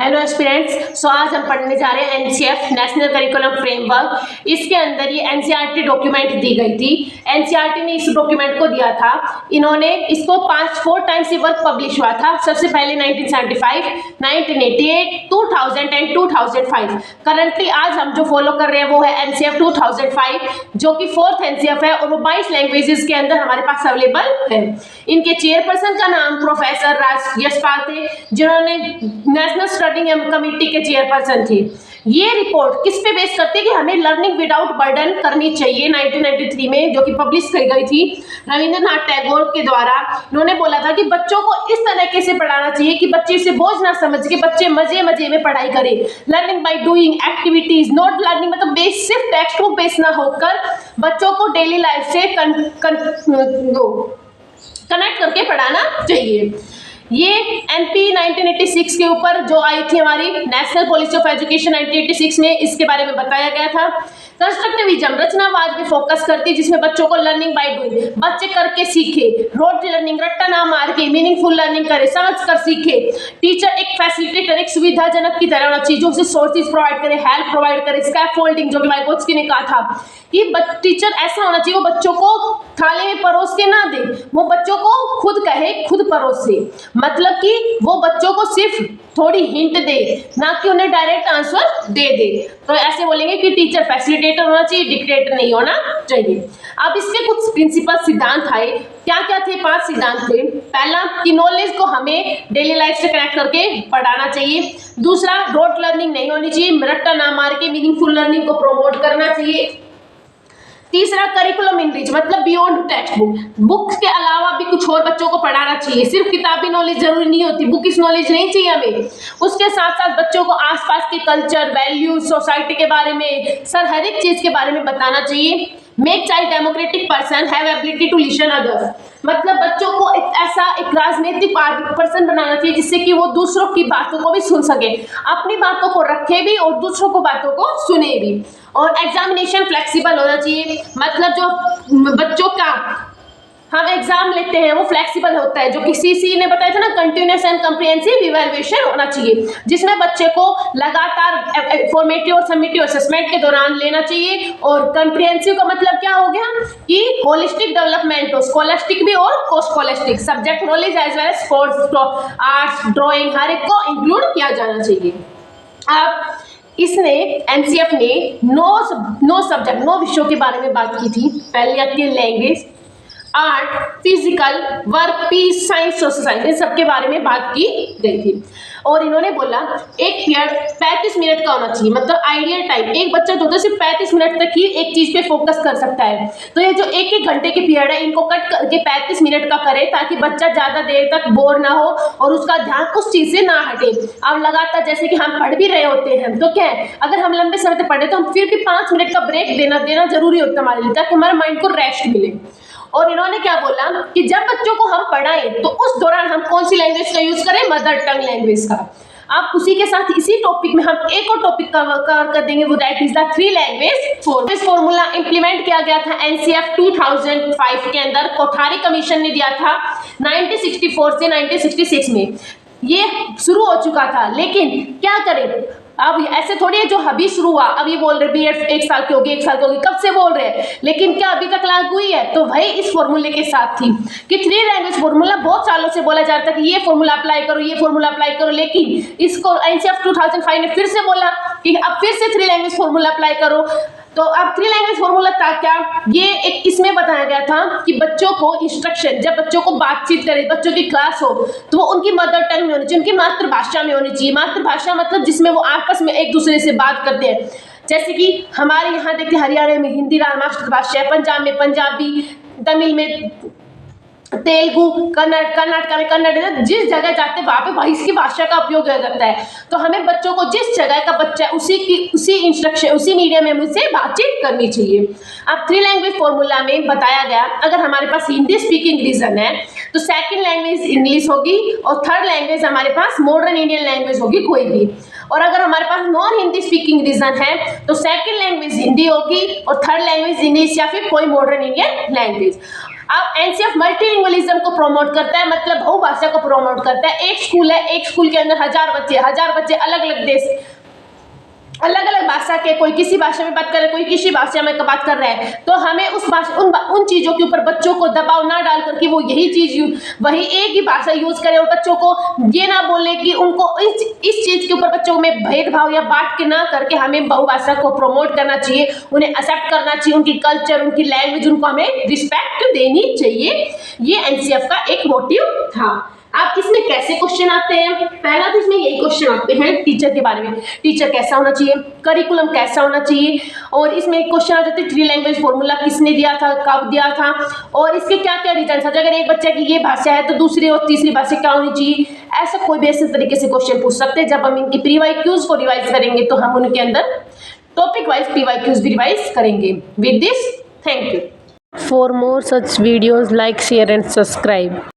Hello aspirants, सो आज हम पढ़ने जा रहे हैं एनसीएफ नेशनल करिकुलम फ्रेमवर्क। इसके अंदर ये एनसीईआरटी डॉक्यूमेंट दी गई थी। एनसीईआरटी ने इस डॉक्यूमेंट को दिया था। इन्होंने इसको 4 टाइम्स ये वर्क पब्लिश हुआ था। सबसे पहले 1975, 1988, 2000 एंड 2005। करंटली आज हम जो फॉलो कर रहे हैं वो है एनसीएफ 2005, जो कि 4th एनसीएफ है और वो 22 लैंग्वेजेस के अंदर हमारे पास अवेलेबल है। इनके चेयरपर्सन का नाम प्रोफेसर राज यशपाल थे, जिन्होंने नेशनल स्टडी कमेटी के चेयरपर्सन थे। ये रिपोर्ट किस पे बेस करती है कि हमें लर्निंग विदाउट बर्डन करनी चाहिए। 1993 में जो कि पब्लिश की गई थी रविंद्रनाथ टैगोर के द्वारा। उन्होंने बोला था कि बच्चों को इस तरीके से पढ़ाना चाहिए कि बच्चे इसे बोझ ना समझ के बच्चे मजे मजे में पढ़ाई करें। Learning by doing activities, not learning मतलब बेस सिर्फ टेक्स्ट बुक बेस ना होकर बच्चों को डेली लाइफ से कनेक्ट करके पढ़ाना चाहिए। ये एनपी 1986 के ऊपर जो आई थी हमारी नेशनल पॉलिसी ऑफ एजुकेशन 1986 में, इसके बारे में बताया गया था। कंस्ट्रक्टिविज्म रचनावाद पे फोकस करती, जिसमें बच्चों को लर्निंग बाय डूइंग, बच्चे करके सीखे, रोट लर्निंग रट्टा ना मार के मीनिंगफुल लर्निंग करे, समझ कर सीखे। टीचर एक फैसिलिटेटर, एक सुविधाजनक की तरह होना चाहिए, जो उसे सोर्सेज प्रोवाइड करे, हेल्प प्रोवाइड करे, स्कैफोल्डिंग जो कि वाइगोत्स्की ने कहा था कि टीचर ऐसा होना चाहिए वो बच्चों को थाली में परोस के ना दे, वो बच्चों को खुद कहे, खुद परोसे। मतलब कि वो बच्चों को सिर्फ थोड़ी हिंट दे, ना कि उन्हें डायरेक्ट आंसर दे दे। तो ऐसे बोलेंगे कि टीचर फैसिलिटेटर होना चाहिए, डिक्टेटर नहीं होना चाहिए। अब इसके कुछ प्रिंसिपल सिद्धांत आए। क्या क्या थे? 5 सिद्धांत थे। पहला कि नॉलेज को हमें डेली लाइफ से कनेक्ट करके पढ़ाना चाहिए। दूसरा, रोट लर्निंग नहीं होनी चाहिए, रट्टा ना मार के मीनिंगफुल लर्निंग को प्रमोट करना चाहिए। तीसरा, करिकुलम इनरिच मतलब बियॉन्ड टेक्स्ट बुक, बुक्स के अलावा भी कुछ और बच्चों को पढ़ाना चाहिए। सिर्फ किताबी नॉलेज जरूरी नहीं होती, बुकिश नॉलेज नहीं चाहिए हमें। उसके साथ साथ बच्चों को आसपास के कल्चर, वैल्यूज, सोसाइटी के बारे में, हर एक चीज के बारे में बताना चाहिए। Make child democratic person, have ability to listen others, मतलब बच्चों को एक राजनीतिक पर्सन बनाना चाहिए जिससे कि वो दूसरों की बातों को भी सुन सके, अपनी बातों को रखे भी और दूसरों को बातों को सुने भी। और एग्जामिनेशन फ्लेक्सिबल होना चाहिए, मतलब जो बच्चों का हम एग्जाम लेते हैं वो फ्लेक्सिबल होता है, जो कि सीसी ने बताया था ना, कंटिन्यूअस एंड कम्प्रिहेंसिव इवैल्यूएशन होना चाहिए, जिसमें बच्चे को लगातार फॉर्मेटिव और समेटिव असेसमेंट के दौरान लेना चाहिए। और कम्प्रिहेंसिव का मतलब क्या हो गया कि होलिस्टिक डेवलपमेंट हो, स्कॉलस्टिक भी और coscholastic, subject knowledge as well as sports, arts, drawing, हर एक को इंक्लूड किया जाना चाहिए। अब इसने एनसीएफ ने 9 विषयों के बारे में बात की थी। पहले आती है language, art, physical, work, peace, science, social science, इन सब के बारे में बात की गई थी। और इन्होंने बोला एक पीरियड 35 मिनट का होना चाहिए, मतलब आइडियल टाइम। एक बच्चा जो होता है सिर्फ 35 मिनट तक ही एक चीज पे फोकस कर सकता है। तो ये जो 1-1 घंटे के पीरियड है, इनको कट करके 35 मिनट का करे, ताकि बच्चा ज्यादा देर तक बोर ना हो और उसका ध्यान उस चीज से ना हटे। अब लगातार जैसे कि हम पढ़ भी रहे होते हैं तो क्या है, अगर हम लंबे समय तक पढ़े तो हम फिर भी 5 मिनट का ब्रेक देना जरूरी होता है हमारे लिए, ताकि हमारे माइंड को रेस्ट मिले। और इन्होंने क्या बोला कि जब बच्चों को हम पढ़ाएं तो उस दौरान हम कौन सी लैंग्वेज का यूज करें? मदर टंग लैंग्वेज का। अब उसी के साथ इसी टॉपिक में हम एक और टॉपिक कवर कर देंगे, वो that is the 3 language formula. Implement किया गया था एनसीएफ 2005 के अंदर, कोठारी कमीशन ने दिया था 1964 से 1966 में। ये शुरू हो चुका था, लेकिन क्या करें, अब ऐसे थोड़ी है जो अभी शुरू हुआ, अभी बोल रहे बीएड 1 साल की होगी, 1 साल की होगी, कब से बोल रहे हैं, लेकिन क्या अभी तक लागू हुई है? तो भाई इस फॉर्मूले के साथ थी कि 3 लैंग्वेज फॉर्मूला बहुत सालों से बोला जा रहा था कि ये फॉर्मूला अप्लाई करो, ये फॉर्मूला अप्लाई करो, लेकिन इसको एनसीएफ 2005 ने फिर से बोला कि अब फिर से 3 लैंग्वेज फॉर्मूला अप्लाई करो। तो अब 3 लैंग्वेज फॉर्मूला था क्या? ये एक इसमें बताया गया था कि बच्चों को इंस्ट्रक्शन, जब बच्चों को बातचीत करे, बच्चों की क्लास हो, तो वो उनकी मदर टंग में होनी चाहिए, उनकी मातृभाषा में होनी चाहिए। मातृभाषा मतलब जिसमें वो आपस में एक दूसरे से बात करते हैं। जैसे कि हमारे यहाँ देखते हरियाणा में हिंदी राष्ट्रभाषा है, पंजाब में पंजाबी, तमिल में तेलुगु, कर्नाटका में कन्नड़, जिस जगह जाते हैं वहाँ पे वही इसकी भाषा का उपयोग किया जाता है। तो हमें बच्चों को जिस जगह का बच्चा है उसी इंस्ट्रक्शन, उसी मीडियम में मुझसे बातचीत करनी चाहिए। अब 3 लैंग्वेज फॉर्मूला में बताया गया, अगर हमारे पास हिंदी स्पीकिंग रीजन है तो 2nd लैंग्वेज इंग्लिश होगी और 3rd लैंग्वेज हमारे पास मॉडर्न इंडियन लैंग्वेज होगी कोई भी। और अगर हमारे पास नॉन हिंदी स्पीकिंग रीजन है तो 2nd लैंग्वेज हिंदी होगी और 3rd लैंग्वेज इंग्लिश या फिर कोई मॉडर्न इंडियन लैंग्वेज। अब एनसीएफ मल्टीलिंगुअलिज्म को प्रमोट करता है, मतलब बहुभाषा को प्रमोट करता है। एक स्कूल है, एक स्कूल के अंदर हजार बच्चे अलग अलग देश, अलग अलग भाषा के, कोई किसी भाषा में बात कर रहा है, कोई किसी भाषा में बात कर रहा है, तो हमें उस भाषा उन चीज़ों के ऊपर बच्चों को दबाव ना डाल करके वो यही चीज़ वही एक ही भाषा यूज करें, और बच्चों को ये ना बोले कि उनको इस चीज़ के ऊपर बच्चों में भेदभाव या बांट के ना करके हमें बहुभाषा को प्रमोट करना चाहिए, उन्हें एक्सेप्ट करना चाहिए, उनकी कल्चर, उनकी लैंग्वेज, उनको हमें रिस्पेक्ट देनी चाहिए। ये एनसीएफ का एक मोटिव था। अब इसमें कैसे क्वेश्चन आते हैं? पहला तो इसमें यही क्वेश्चन आते हैं टीचर के बारे में, टीचर कैसा होना चाहिए, करिकुलम कैसा होना चाहिए, और इसमें एक क्वेश्चन आ जाता है थ्री लैंग्वेज फॉर्मूला किसने दिया था, कब दिया था, और इसके क्या क्या रीजन है। अगर एक बच्चा की ये भाषा है तो दूसरी और तीसरी भाषा क्या होनी चाहिए, ऐसा कोई भी ऐसे तरीके से क्वेश्चन पूछ सकते हैं। जब हम इनकी प्रीवाईक्यूज को रिवाइज करेंगे तो हम उनके अंदर टॉपिक वाइज प्रीवाईक्यूज भी रिवाइज करेंगे। With this, thank you. For more such videos, like, share and subscribe.